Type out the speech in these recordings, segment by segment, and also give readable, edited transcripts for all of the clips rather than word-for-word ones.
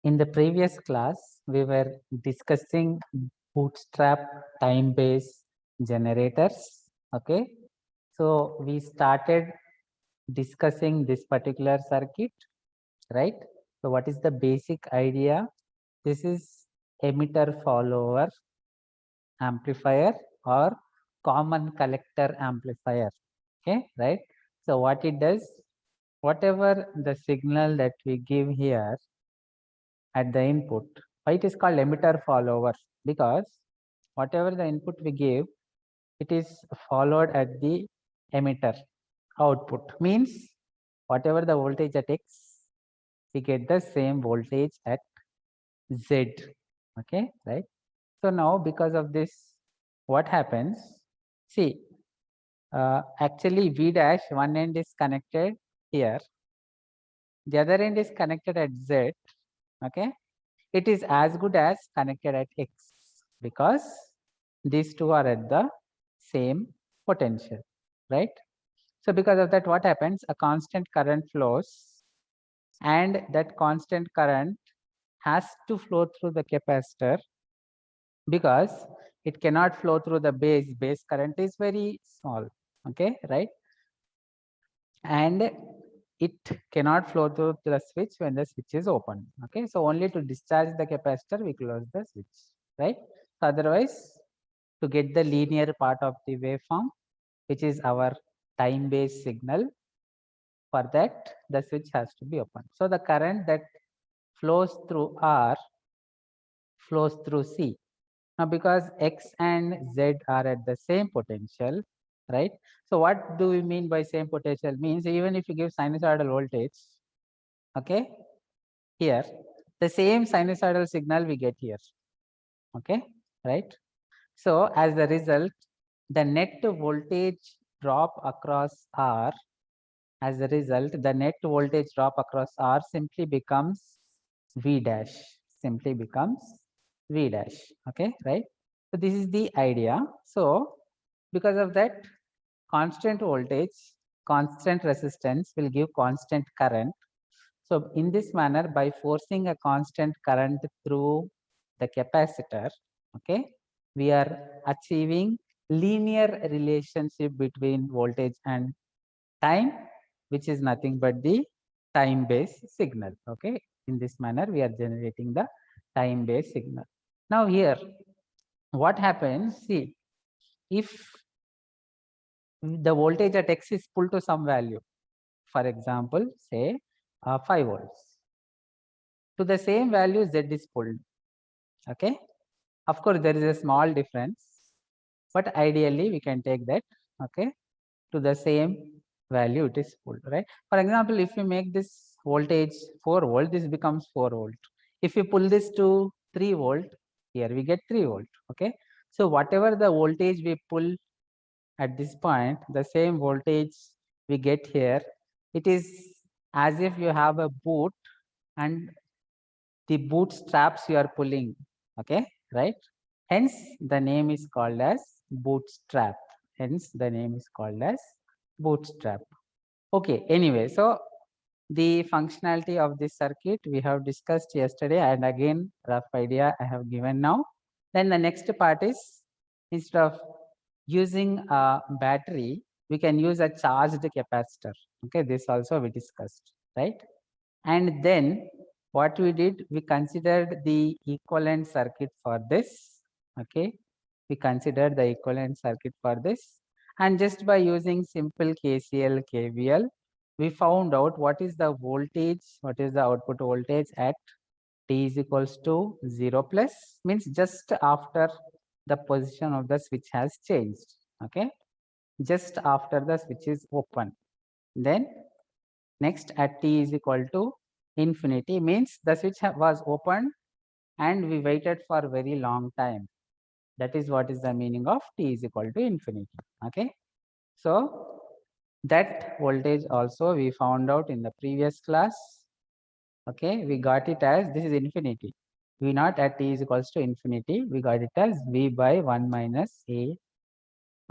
In the previous class, we were discussing bootstrap time-based generators. Okay, so we started discussing this particular circuit, right? So what is the basic idea? This is emitter follower amplifier or common collector amplifier. Okay, right? So what it does, whatever the signal that we give here at the input, why it is called emitter follower? Because whatever the input we give, it is followed at the emitter output. Means whatever the voltage at X, we get the same voltage at Z. Okay, right? So now because of this, what happens? See, actually V dash, one end is connected here, the other end is connected at Z. Okay, it is as good as connected at X because these two are at the same potential, right? So because of that, what happens? A constant current flows, and that constant current has to flow through the capacitor because it cannot flow through the base. Base current is very small, okay, right? And it cannot flow through the switch when the switch is open. Okay, so only to discharge the capacitor we close the switch, right? So otherwise, to get the linear part of the waveform, which is our time-based signal, for that the switch has to be open. So the current that flows through R flows through C. Now because X and Z are at the same potential, right? So what do we mean by same potential? Means even if you give sinusoidal voltage, okay, here, the same sinusoidal signal we get here, okay, right? So as the result, the net voltage drop across R, as a result, the net voltage drop across R simply becomes V dash, simply becomes V dash, okay, right? So this is the idea. So because of that, constant voltage, constant resistance will give constant current. So in this manner, by forcing a constant current through the capacitor, okay, we are achieving linear relationship between voltage and time, which is nothing but the time-based signal. Okay, in this manner, we are generating the time-based signal. Now here, what happens? See, if the voltage at X is pulled to some value, for example, say 5 volts, to the same value Z is pulled. Okay, of course, there is a small difference, but ideally we can take that, okay, to the same value it is pulled, right? For example, if you make this voltage 4 volt, this becomes 4 volt. If you pull this to 3 volt, here we get 3 volt. Okay, so whatever the voltage we pull at this point, the same voltage we get here, it is as if you have a boot and the boot straps you are pulling. Okay, right? Hence the name is called as bootstrap. Hence the name is called as bootstrap. Okay, anyway, so the functionality of this circuit we have discussed yesterday, and again rough idea I have given now. Then the next part is, instead of using a battery, we can use a charged capacitor. Okay, this also we discussed, right? And then what we did, we considered the equivalent circuit for this. Okay, we considered the equivalent circuit for this, and just by using simple KCL, KVL, we found out what is the voltage, what is the output voltage at t is equals to 0 plus, means just after the position of the switch has changed. Okay, just after the switch is open. Then next at t is equal to infinity, means the switch was opened and we waited for a very long time. That is what is the meaning of t is equal to infinity. Okay, so that voltage also we found out in the previous class. Okay, we got it as, this is infinity, v naught at t is equals to infinity, we got it as v by 1 minus a,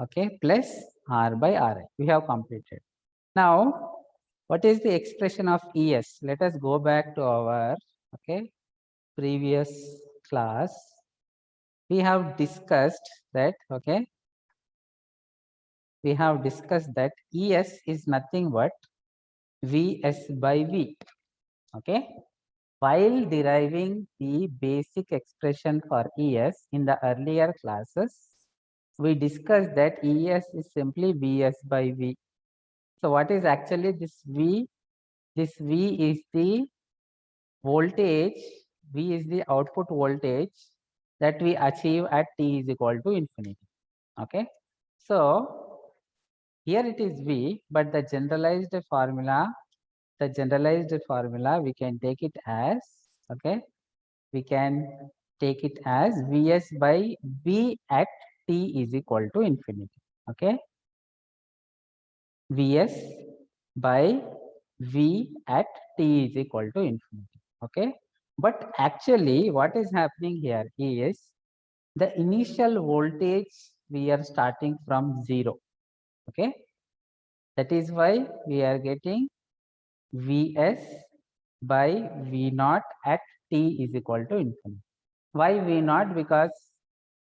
okay, plus r by ri. We have completed. Now what is the expression of ES? Let us go back to our, okay, previous class, we have discussed that, okay, we have discussed that ES is nothing but Vs by V, okay. While deriving the basic expression for ES in the earlier classes, we discussed that ES is simply Vs by V. So what is actually this V? This V is the voltage, V is the output voltage that we achieve at t is equal to infinity. Okay. So here it is V, but the generalized formula we can take it as, okay, we can take it as Vs by V at t is equal to infinity. Okay. Vs by V at t is equal to infinity. Okay. But actually what is happening here is the initial voltage we are starting from 0. Okay. That is why we are getting Vs by V naught at t is equal to infinity. Why V naught? Because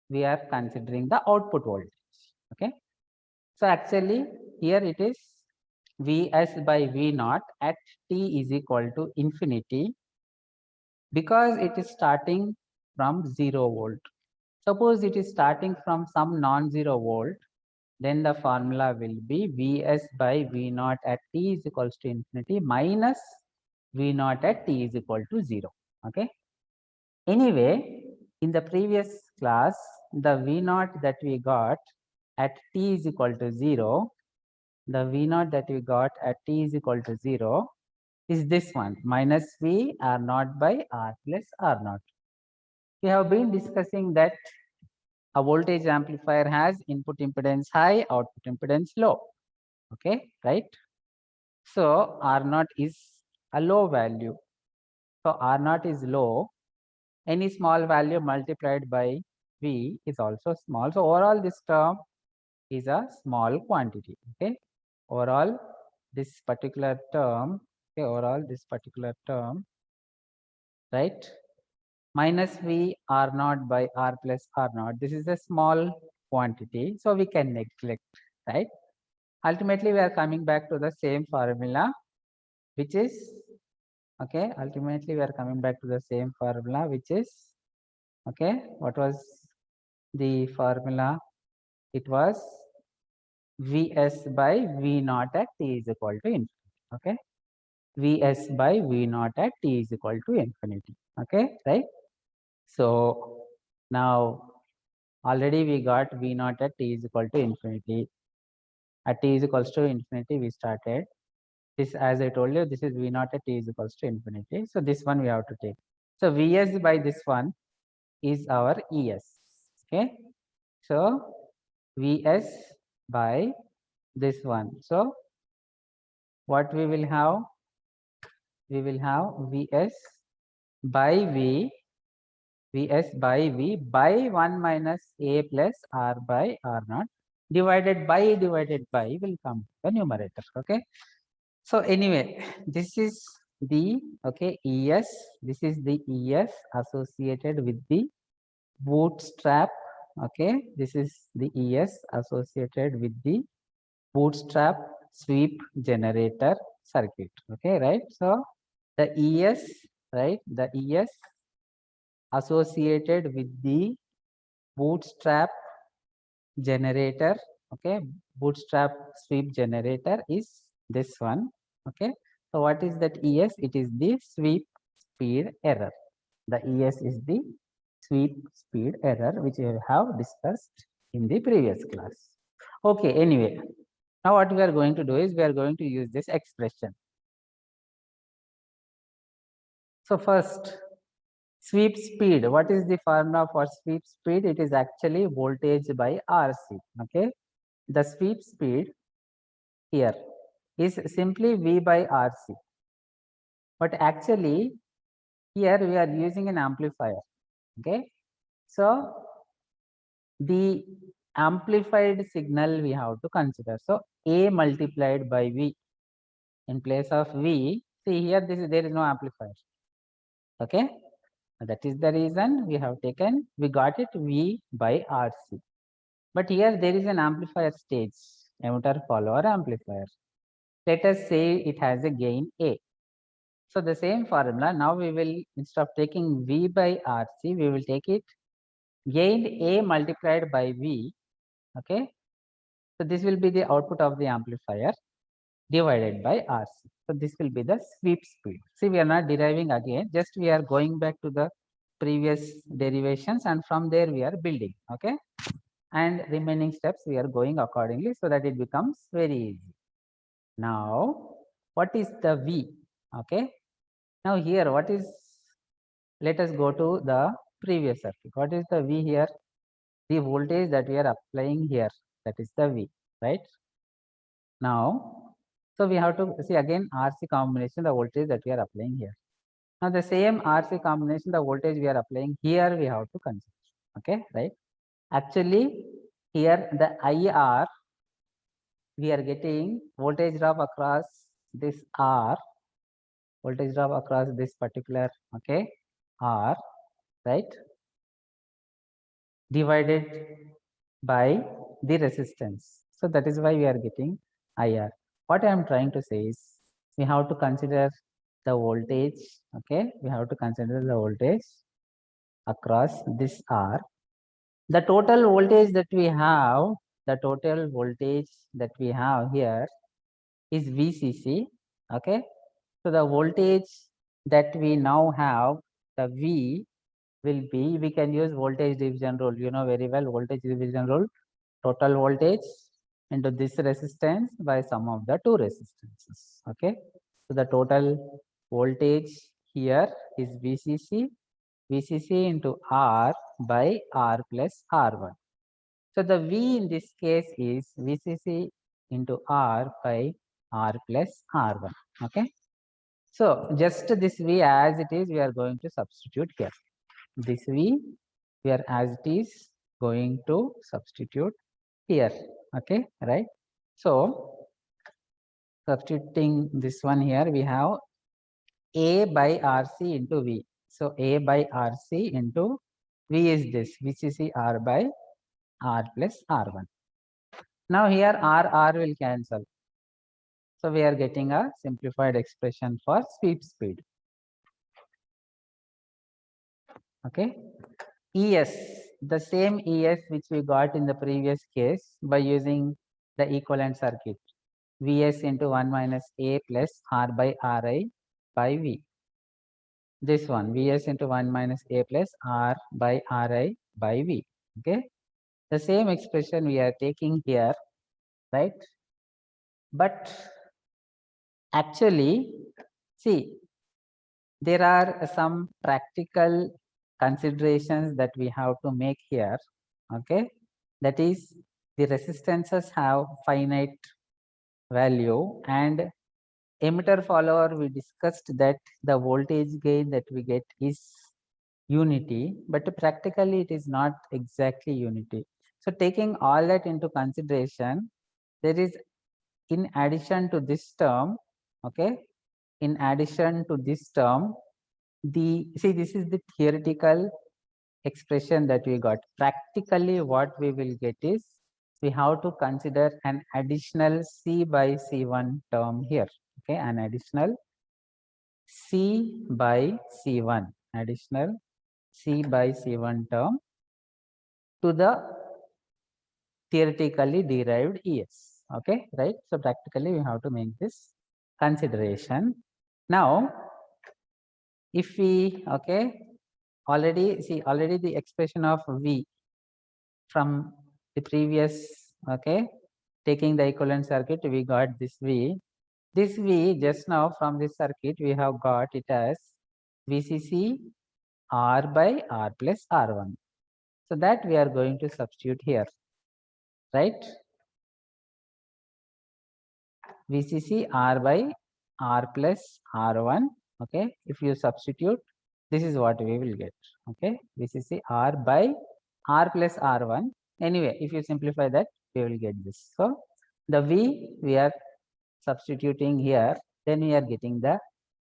we are considering the output voltage. Okay. So actually here it is Vs by V naught at t is equal to infinity, because it is starting from 0 volt. Suppose it is starting from some non-zero volt, then the formula will be Vs by V naught at t is equals to infinity minus V naught at t is equal to 0. Okay. Anyway, in the previous class, the V naught that we got at t is equal to 0, the V naught that we got at t is equal to 0 is this one, minus V R naught by R plus R naught. We have been discussing that a voltage amplifier has input impedance high, output impedance low. Okay, right? So R naught is a low value. So R naught is low. Any small value multiplied by V is also small. So overall this term is a small quantity. Okay. Overall this particular term, okay, overall this particular term, right? Minus V R naught by R plus R naught. This is a small quantity. So we can neglect, right? Ultimately, we are coming back to the same formula, which is, okay, ultimately we are coming back to the same formula, which is, okay, what was the formula? It was Vs by V naught at t is equal to infinity. Okay. Vs by V naught at t is equal to infinity. Okay, right? So now already we got V naught at t is equal to infinity. At t is equals to infinity, we started. This, as I told you, this is V naught at t is equals to infinity. So this one we have to take. So Vs by this one is our Es. Okay. So Vs by this one. So what we will have? We will have Vs by V, Vs by V by 1 minus A plus R by R naught divided by will come to the numerator. Okay. So anyway, this is the, okay, ES, this is the ES associated with the bootstrap. Okay, this is the ES associated with the bootstrap sweep generator circuit. Okay, right? So the ES, right, the ES associated with the bootstrap generator, okay, bootstrap sweep generator is this one. Okay, so what is that ES? It is the sweep speed error. The ES is the sweep speed error, which we have discussed in the previous class. Okay, anyway, now what we are going to do is we are going to use this expression. So first, sweep speed. What is the formula for sweep speed? It is actually voltage by RC. Okay, the sweep speed here is simply V by RC. But actually, here we are using an amplifier. Okay, so the amplified signal we have to consider. So A multiplied by V. In place of V, see here, there is no amplifier. Okay, That is the reason we have taken, we got it V by RC. But here there is an amplifier stage, emitter follower amplifier. Let us say it has a gain A. So the same formula, now we will, instead of taking V by RC, we will take it gain A multiplied by V. Okay. So this will be the output of the amplifier divided by RC. So this will be the sweep speed. See, we are not deriving again, just we are going back to the previous derivations, and from there we are building. Okay. And remaining steps we are going accordingly so that it becomes very easy. Now, what is the V? Okay. Now here, what is, let us go to the previous circuit. What is the V here? The voltage that we are applying here, that is the V, right? Now, so we have to see again RC combination, the voltage that we are applying here. Now the same RC combination, the voltage we are applying here, we have to consider. Okay, right? Actually, here the IR, we are getting voltage drop across this R, voltage drop across this particular, okay, R, right, divided by the resistance. So that is why we are getting IR. What I am trying to say is, we have to consider the voltage, okay, we have to consider the voltage across this R. The total voltage that we have, the total voltage that we have here is VCC, okay. So the voltage that we now have, the V will be, we can use voltage division rule, you know very well, voltage division rule, total voltage into this resistance by sum of the two resistances. Okay. So the total voltage here is VCC, VCC into R by R plus R1. So the V in this case is VCC into R by R plus R1. Okay. So just this V as it is, we are going to substitute here. This V, we are as it is going to substitute here. Okay, right? So substituting this one here, we have A by RC into V. So A by RC into V is this VCC R by R plus R1. Now here R will cancel. So we are getting a simplified expression for sweep speed. Okay. ES, the same ES which we got in the previous case by using the equivalent circuit. Vs into 1 minus A plus R by Ri by V. This one, Vs into 1 minus A plus R by Ri by V. Okay. The same expression we are taking here, right? But actually, see, there are some practical considerations that we have to make here. Okay. That is, the resistances have finite value, and emitter follower, we discussed that the voltage gain that we get is unity, but practically it is not exactly unity. So taking all that into consideration, there is, in addition to this term, okay, in addition to this term, the, see, this is the theoretical expression that we got. Practically what we will get is, we have to consider an additional C by C1 term here. Okay, an additional C by C1, additional C by C1 term to the theoretically derived ES. Okay, right? So practically we have to make this consideration. Now, if we, okay, already see, already the expression of V from the previous, okay, taking the equivalent circuit, we got this V. This V just now from this circuit, we have got it as VCC R by R plus R1. So that we are going to substitute here, right? VCC R by R plus R1. Okay. If you substitute, this is what we will get. Okay. VCC R by R plus R1. Anyway, if you simplify that, we will get this. So the V we are substituting here, then we are getting the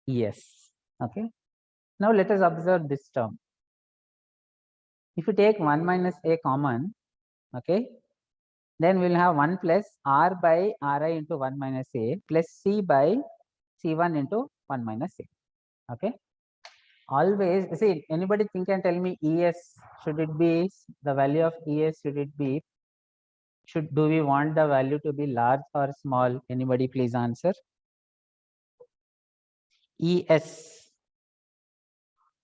ES. Okay. Now let us observe this term. If you take 1 minus a common, okay, then we'll have 1 plus r by ri into 1 minus a plus c by c1 into 1 minus a. Okay, always see, anybody think and tell me es, should it be the value of es, should it be, do we want the value to be large or small? Anybody please answer. Es,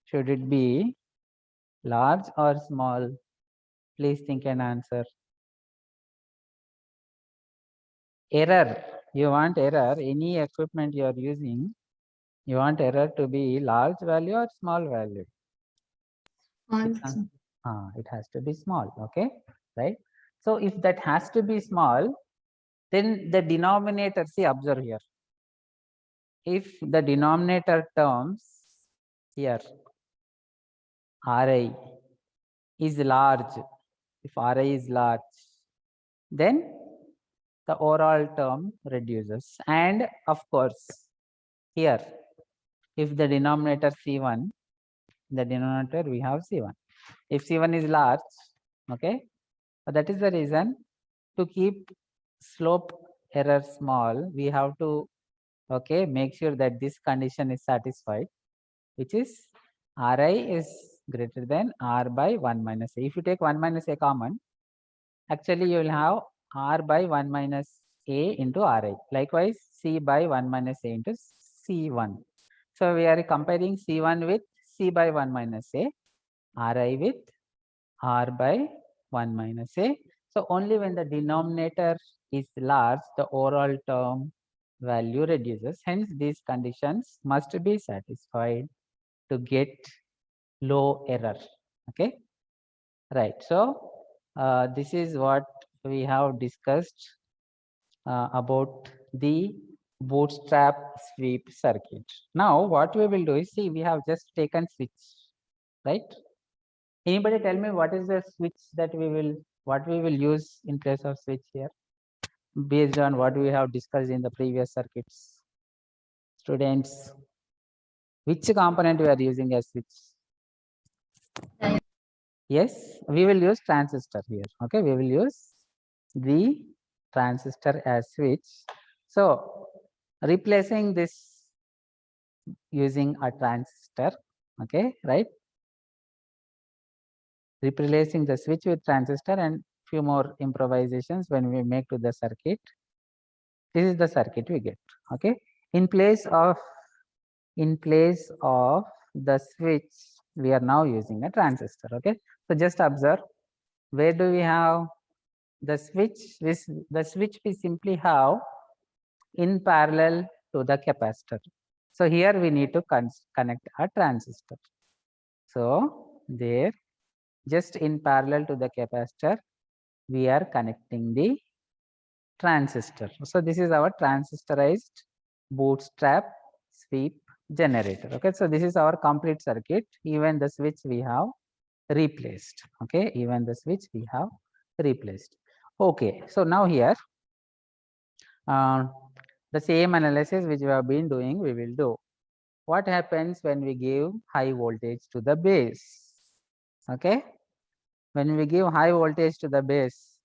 should it be large or small? Please think and answer. Error, you want error, any equipment you are using, you want error to be large value or small value? It has to be small. Okay, right? So if that has to be small, then the denominator, see, observe here, if the denominator terms here ri is large, if ri is large, then the overall term reduces. And of course here, if the denominator c1, the denominator we have c1, if c1 is large, okay, that is the reason to keep slope error small, we have to, okay, make sure that this condition is satisfied, which is ri is greater than r by 1 minus a. If you take 1 minus a common, actually you will have r by 1 minus a into ri. Likewise, c by 1 minus a into c1. So we are comparing c1 with c by 1 minus a, ri with r by 1 minus a. So only when the denominator is large, the overall term value reduces. Hence, these conditions must be satisfied to get low error. Okay, right. So this is what we have discussed about the bootstrap sweep circuit. Now what we will do is, see, we have just taken switch, right? Anybody tell me what is the switch that what we will use in place of switch here, based on what we have discussed in the previous circuits? Students, which component we are using as switch? Yes, we will use transistor here. Okay, we will use the transistor as switch. So replacing this using a transistor, okay, right? Replacing the switch with transistor and few more improvisations when we make to the circuit. This is the circuit we get. Okay, in place of the switch, we are now using a transistor. Okay, so just observe, where do we have the switch? The switch we simply have in parallel to the capacitor. So here we need to connect a transistor. So there, just in parallel to the capacitor, we are connecting the transistor. So this is our transistorized bootstrap sweep generator. Okay, so this is our complete circuit. Even the switch we have replaced. Okay, even the switch we have replaced. Okay, so now here the same analysis which we have been doing, we will do. What happens when we give high voltage to the base? Okay, when we give high voltage to the base,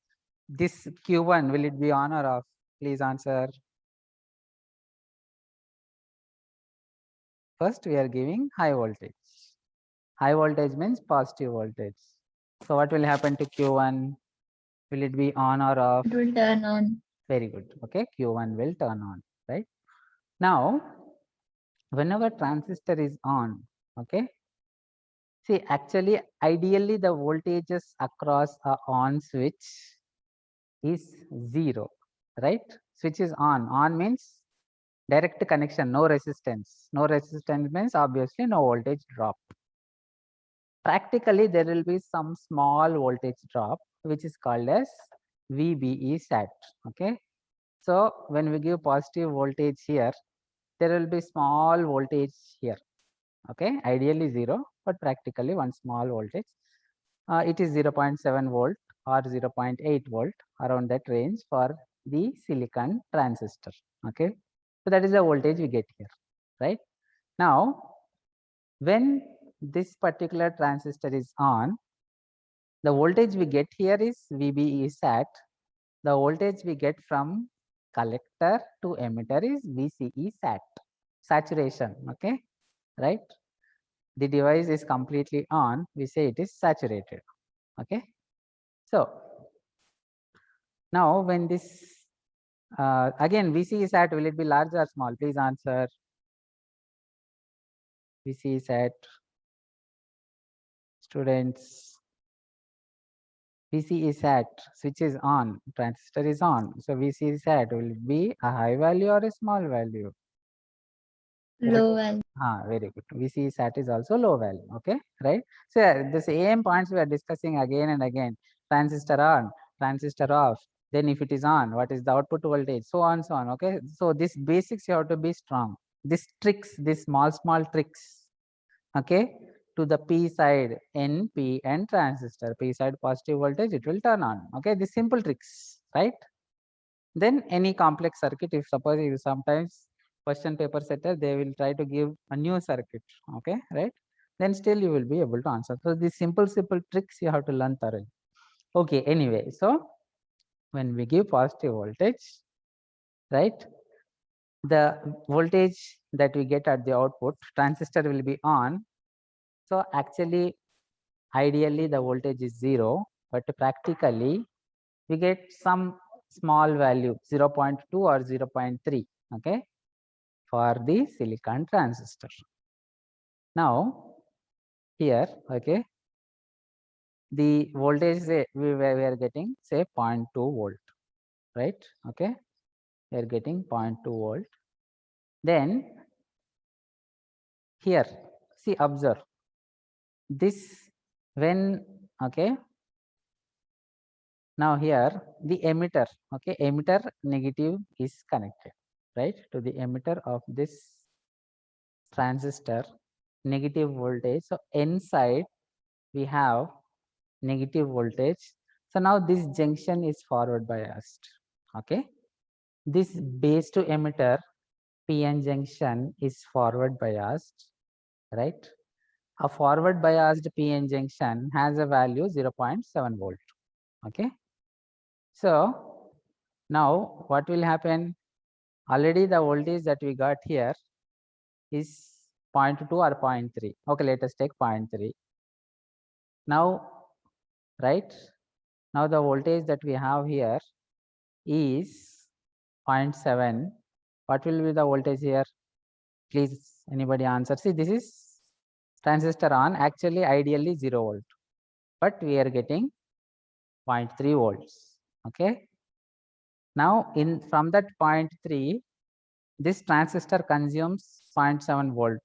this Q1, will it be on or off? Please answer. First, we are giving high voltage. High voltage means positive voltage. So what will happen to Q1? Will it be on or off? It will turn on. Very good. Okay, Q1 will turn on, right? Now, whenever transistor is on, okay, see, actually, ideally, the voltages across a on switch is 0, right? Switch is on. On means direct connection, no resistance. No resistance means obviously no voltage drop. Practically, there will be some small voltage drop, which is called as VBE sat. Okay. So when we give positive voltage here, there will be small voltage here. Okay, ideally 0, but practically one small voltage. It is 0.7 volt or 0.8 volt, around that range for the silicon transistor. Okay, so that is the voltage we get here, right? Now, when this particular transistor is on, The voltage we get here is VBE sat. The voltage we get from collector to emitter is VCE sat, saturation, okay, right? The device is completely on, we say it is saturated, okay? So, now when this, again VCE sat, will it be large or small? Please answer. VCE sat, students. VCE sat, switch is on, transistor is on. So VCE sat will be a high value or a small value? Low value. Very good. VCE sat is also low value. Okay, right? So the same points we are discussing again and again. Transistor on, transistor off. Then if it is on, what is the output voltage? So on, so on. Okay. So this basics you have to be strong. These tricks, these small tricks. Okay. To the P side, N, P, and transistor. P side positive voltage, it will turn on. Okay. These simple tricks, right? Then any complex circuit, if suppose you sometimes question paper setter, they will try to give a new circuit, okay, right? Then still you will be able to answer. So these simple tricks you have to learn thoroughly. Okay, anyway, so when we give positive voltage, right, the voltage that we get at the output, transistor will be on. So actually, ideally the voltage is 0, but practically we get some small value 0.2 or 0.3, okay, for the silicon transistor. Now here, okay, the voltage we are getting say 0.2 volt, right? Okay, we are getting 0.2 volt. Then here, see, observe this when, okay, now here the emitter, okay, emitter negative is connected, right, to the emitter of this transistor, negative voltage. So inside we have negative voltage. So now this junction is forward biased, okay. This base to emitter PN junction is forward biased, right? A forward biased PN junction has a value 0.7 volt, okay. So now what will happen? Already the voltage that we got here is 0.2 or 0.3. Okay, let us take 0.3. Now, right, now the voltage that we have here is 0.7. What will be the voltage here? Please, anybody answer. See, this is transistor on, actually ideally 0 volt, but we are getting 0.3 volts, okay. Now, from that 0.3, this transistor consumes 0.7 volt.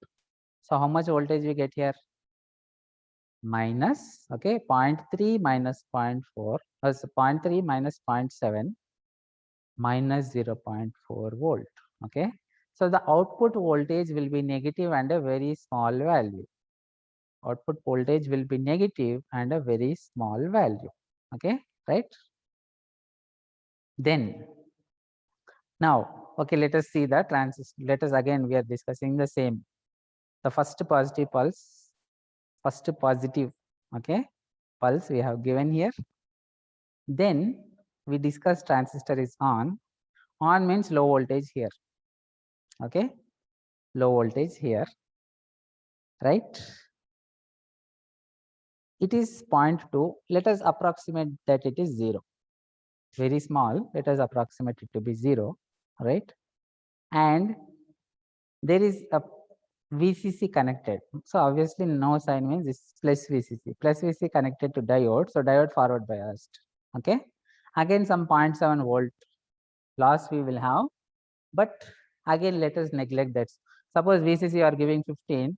So how much voltage we get here? Minus, okay, 0.3 minus 0.4, 0.3 minus 0.7 minus 0.4 volt, okay. So the output voltage will be negative and a very small value. Output voltage will be negative and a very small value, okay, right? Then now, okay, let us see the transistor. Let us again, we are discussing the same. The first positive pulse, first positive, okay, pulse we have given here. Then we discuss transistor is on. On means low voltage here, okay, low voltage here, right? It is 0.2. Let us approximate that it is 0. Very small. Let us approximate it to be 0, right? And there is a VCC connected. So obviously no sign means this plus VCC. Plus VCC connected to diode. So diode forward biased. Okay. Again some 0.7 volt loss we will have. But again let us neglect that. Suppose VCC you are giving 15.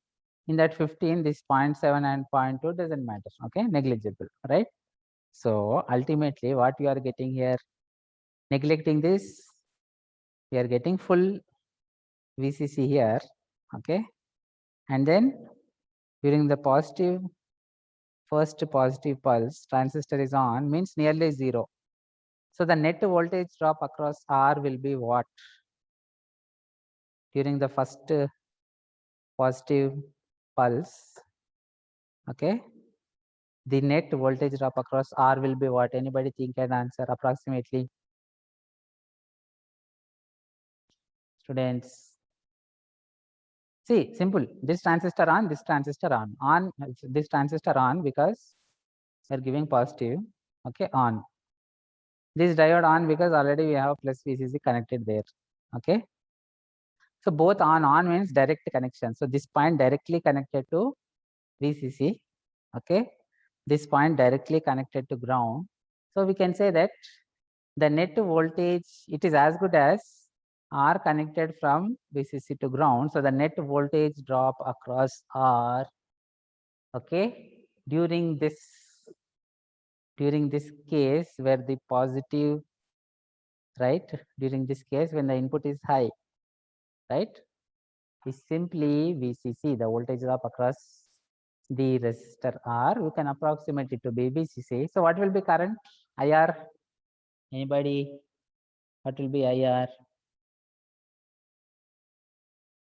In that 15, this 0.7 and 0.2 doesn't matter. Okay. Negligible. Right. So ultimately what you are getting here, neglecting this, we are getting full VCC here, okay, and then during the first positive pulse, transistor is on, means nearly 0. So the net voltage drop across R will be what? During the first positive pulse, okay, the net voltage drop across R will be what? Anybody think and answer approximately? Students. See, simple. This transistor on, this transistor on. On this transistor on because we're giving positive. Okay, on. This diode on because already we have plus VCC connected there. Okay. So both on means direct connection. So this point directly connected to VCC. Okay. This point directly connected to ground. So we can say that the net voltage, it is as good as R connected from VCC to ground. So the net voltage drop across R, okay, during this case where the positive, right, during this case when the input is high, right, is simply VCC, the voltage drop across the resistor R. You can approximate it to be VCC. So what will be current? IR? Anybody? What will be IR?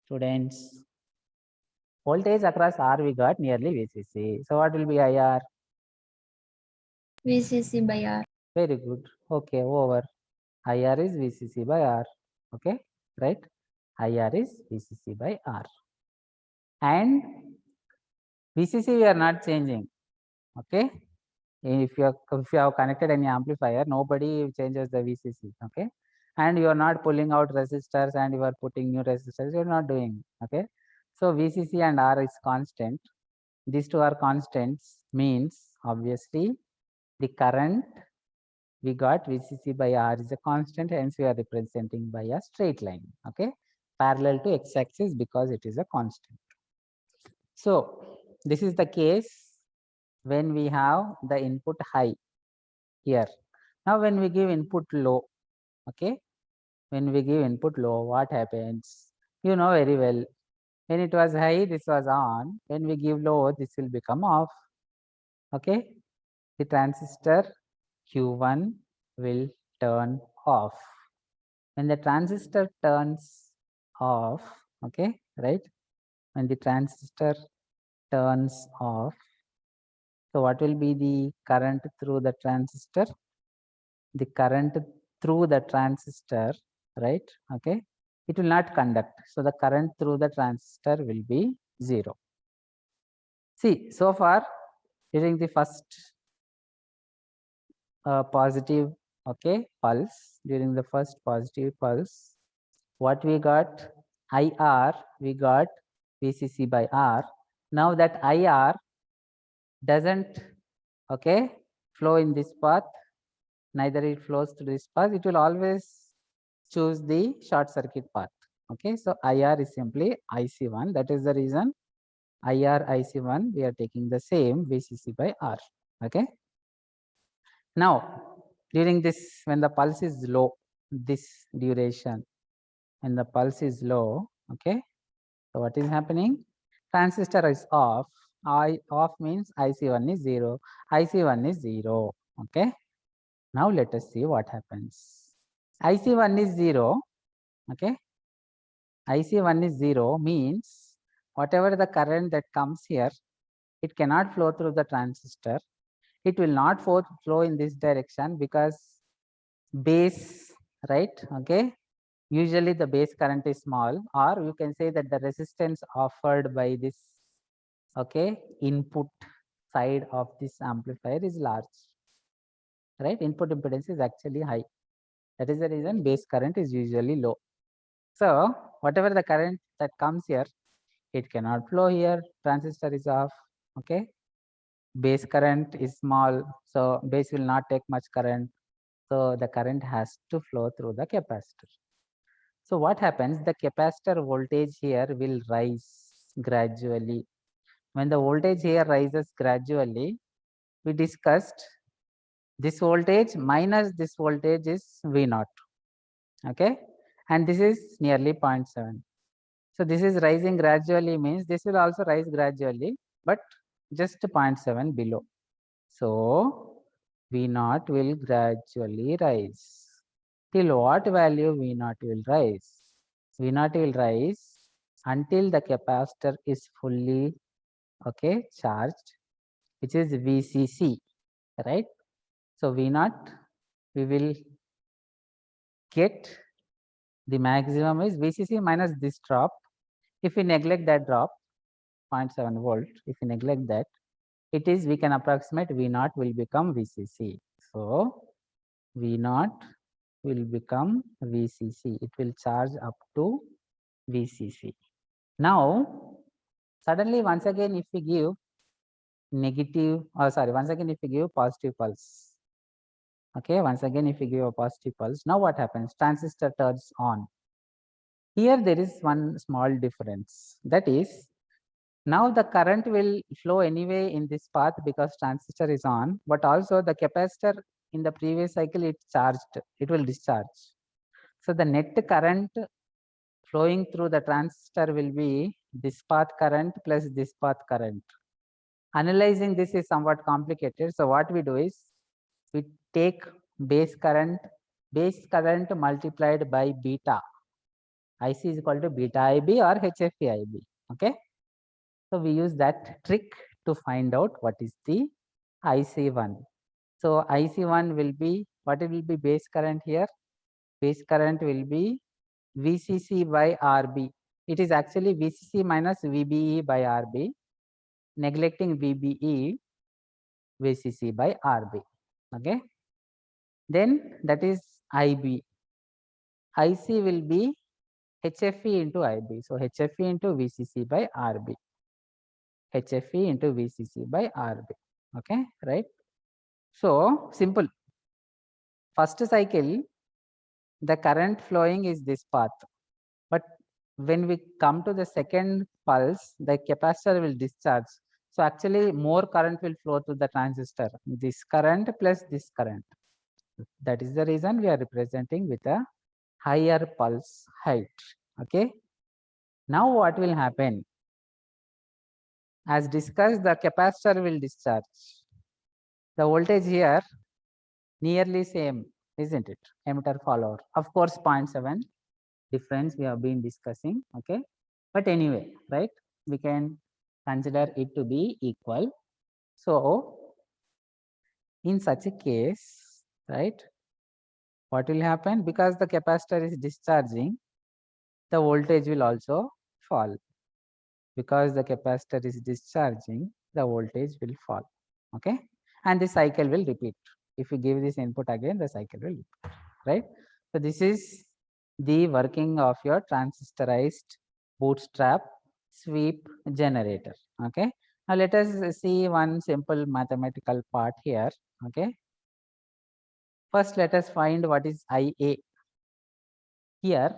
Students? Voltage across R we got nearly VCC. So what will be IR? VCC by R. Very good. Okay, over. IR is VCC by R. Okay, right? IR is VCC by R. And VCC we are not changing. Okay. If you have connected any amplifier, nobody changes the VCC. Okay. And you are not pulling out resistors and you are putting new resistors. You are not doing. Okay. So VCC and R is constant. These two are constants, means obviously the current we got VCC by R is a constant, hence we are representing by a straight line, okay, parallel to x-axis because it is a constant. So this is the case when we have the input high here. Now when we give input low, okay, when we give input low, what happens? You know very well. When it was high, this was on. When we give low, this will become off. Okay, the transistor Q1 will turn off. When the transistor turns off, okay, right? When the transistor turns off, so what will be the current through the transistor? The current through the transistor, right? Okay, it will not conduct. So the current through the transistor will be 0. See, so far during the first positive, okay, pulse, during the first positive pulse, what we got? IR, we got VCC by R. Now that IR doesn't, okay, flow in this path, neither it flows through this path, it will always choose the short circuit path. Okay, so IR is simply IC1. That is the reason IR IC1 we are taking the same VCC by R. Okay. Now during this, when the pulse is low, this duration, when the pulse is low, okay, so what is happening? Transistor is off. Off means IC1 is 0. IC1 is 0. Okay. Now let us see what happens. IC1 is 0. Okay. IC1 is 0 means whatever the current that comes here, it cannot flow through the transistor. It will not flow in this direction because base, right? Okay. Usually the base current is small, or you can say that the resistance offered by this, okay, input side of this amplifier is large, right? Input impedance is actually high. That is the reason base current is usually low. So whatever the current that comes here, it cannot flow here. Transistor is off. Okay. Base current is small, so base will not take much current. So the current has to flow through the capacitor. So what happens? The capacitor voltage here will rise gradually. When the voltage here rises gradually, we discussed this voltage minus this voltage is V0. Okay. And this is nearly 0.7. So this is rising gradually means this will also rise gradually, but just 0.7 below. So V0 will gradually rise. Till what value V0 will rise? V0 will rise until the capacitor is fully, okay, charged. which is VCC, right? So V naught, we will get the maximum is VCC minus this drop. If we neglect that drop, 0.7 volt, if we neglect that, it is, we can approximate V naught will become VCC. So V naught will become VCC. It will charge up to VCC. Now, suddenly once again, if we give negative, or sorry, once again, if we give positive pulse, okay, once again, if we give a positive pulse, now what happens? Transistor turns on. Here there is one small difference. That is, now the current will flow anyway in this path because transistor is on, but also the capacitor in the previous cycle it charged, it will discharge. So the net current flowing through the transistor will be this path current plus this path current. Analyzing this is somewhat complicated. So what we do is we take base current multiplied by beta. IC is equal to beta IB or HFE IB. Okay. So we use that trick to find out what is the IC1. So IC1 will be, what it will be base current here? Base current will be VCC by RB. It is actually VCC minus VBE by RB. Neglecting VBE, VCC by RB. Okay. Then that is IB. IC will be HFE into IB. So HFE into VCC by RB. HFE into VCC by RB. Okay, right? So simple. First cycle, the current flowing is this path. But when we come to the second pulse, the capacitor will discharge. So actually more current will flow through the transistor. This current plus this current. That is the reason we are representing with a higher pulse height. Okay. Now what will happen? As discussed, the capacitor will discharge. The voltage here nearly same, isn't it? Emitter follower. Of course, 0.7 difference we have been discussing. Okay. But anyway, right? We can consider it to be equal. So in such a case, right? What will happen? Because the capacitor is discharging, the voltage will also fall. Because the capacitor is discharging, the voltage will fall. Okay. And the cycle will repeat. If you give this input again, the cycle will repeat. Right. So this is the working of your transistorized bootstrap sweep generator. Okay. Now let us see one simple mathematical part here. Okay. First, let us find what is IA. Here,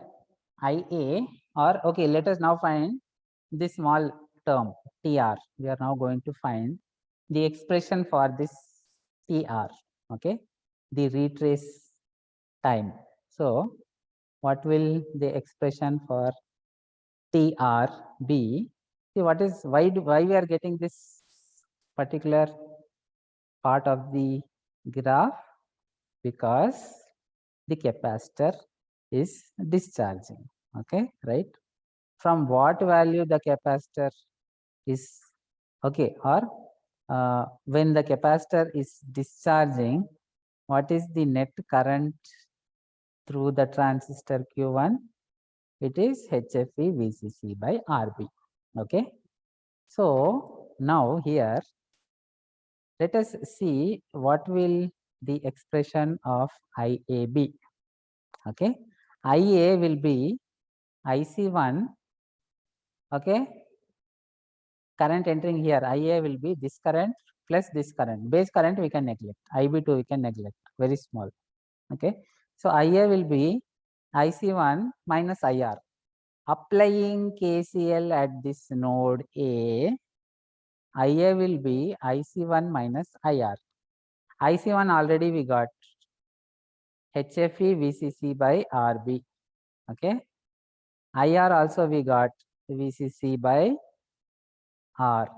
IA, or okay, let us now find this small term TR. We are now going to find the expression for this TR. Okay, the retrace time. So, what will the expression for TR be? See, what is why we are getting this particular part of the graph? Because the capacitor is discharging. Okay, right? From what value the capacitor is, okay, or when the capacitor is discharging, what is the net current through the transistor Q1? It is HFE VCC by RB. Okay. So now here, let us see what will the expression of IA be. Okay. IA will be IC1. Okay. Current entering here, IA will be this current plus this current. Base current we can neglect. IB2 we can neglect. Very small. Okay. So IA will be IC1 minus IR. Applying KCL at this node A, IA will be IC1 minus IR. IC1 already we got HFE VCC by RB. Okay. IR also we got VCC by R.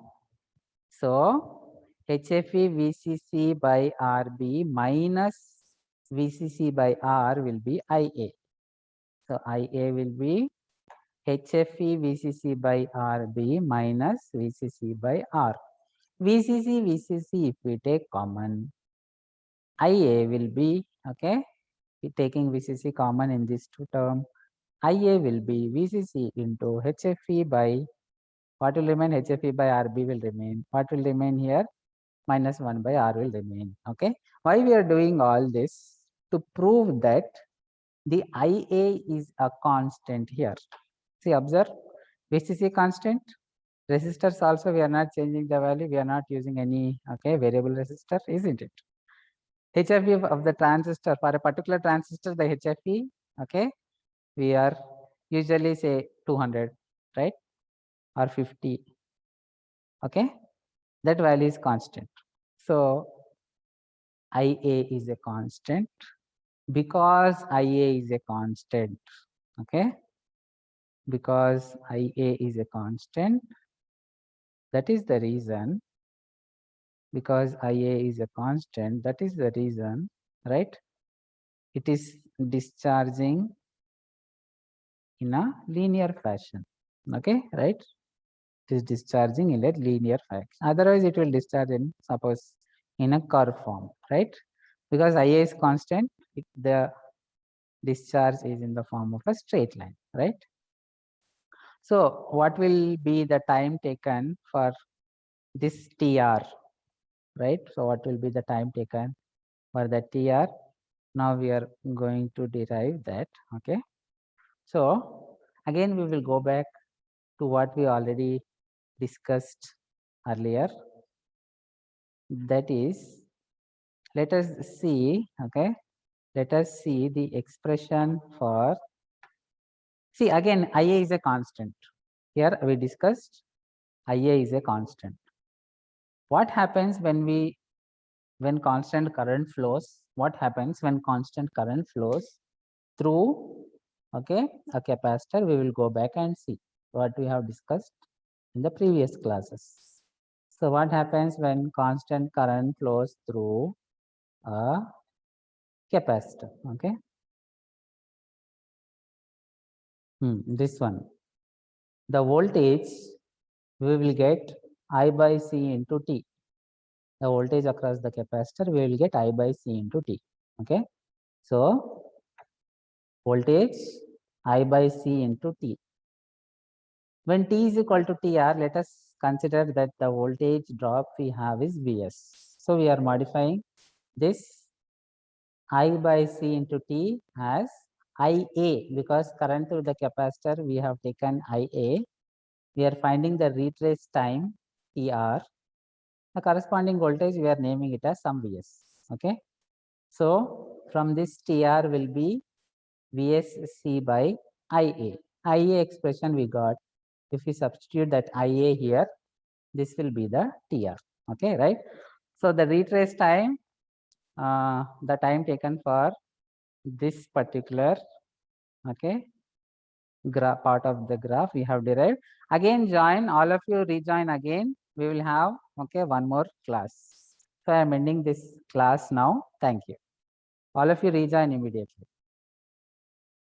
So HFE VCC by RB minus VCC by R will be IA. So IA will be HFE VCC by RB minus VCC by R. VCC, if we take common, IA will be, okay, taking VCC common in these two terms, IA will be VCC into HFE by, what will remain? HFE by RB will remain. What will remain here? Minus 1 by R will remain. Okay. Why we are doing all this? To prove that the IA is a constant here. See, observe, VCC constant. Resistors also we are not changing the value. We are not using any, okay, variable resistor, isn't it? HFE of the transistor, for a particular transistor, the HFE, okay, we are usually say 200, right, or 50, okay, that value is constant. So IA is a constant. Because IA is a constant, okay, because IA is a constant, that is the reason, because IA is a constant, that is the reason, right, it is discharging in a linear fashion, okay, right, it is discharging in a linear fashion. Otherwise it will discharge in, suppose, in a curve form, right, because IA is constant, the discharge is in the form of a straight line, right. So what will be the time taken for this TR, right? So what will be the time taken for the TR? Now we are going to derive that, okay? So again, we will go back to what we already discussed earlier. That is, let us see, okay? Let us see the expression for, see again, IA is a constant. Here we discussed IA is a constant. What happens when constant current flows? What happens when constant current flows through, okay, a capacitor? We will go back and see what we have discussed in the previous classes. So what happens when constant current flows through a capacitor? Okay, this one, the voltage we will get I by C into T. The voltage across the capacitor, we will get I by C into T. Okay, so voltage I by C into T. When T is equal to TR, let us consider that the voltage drop we have is Vs. So we are modifying this I by C into T as IA, because current through the capacitor we have taken IA. We are finding the retrace time TR. The corresponding voltage we are naming it as some Vs. Okay. So from this TR will be VSC by IA. IA expression we got. If we substitute that IA here, this will be the TR. Okay, right? So the retrace time, the time taken for this particular, okay, part of the graph we have derived. Again, join, all of you rejoin again. We will have, okay, one more class. So I am ending this class now. Thank you. All of you rejoin immediately.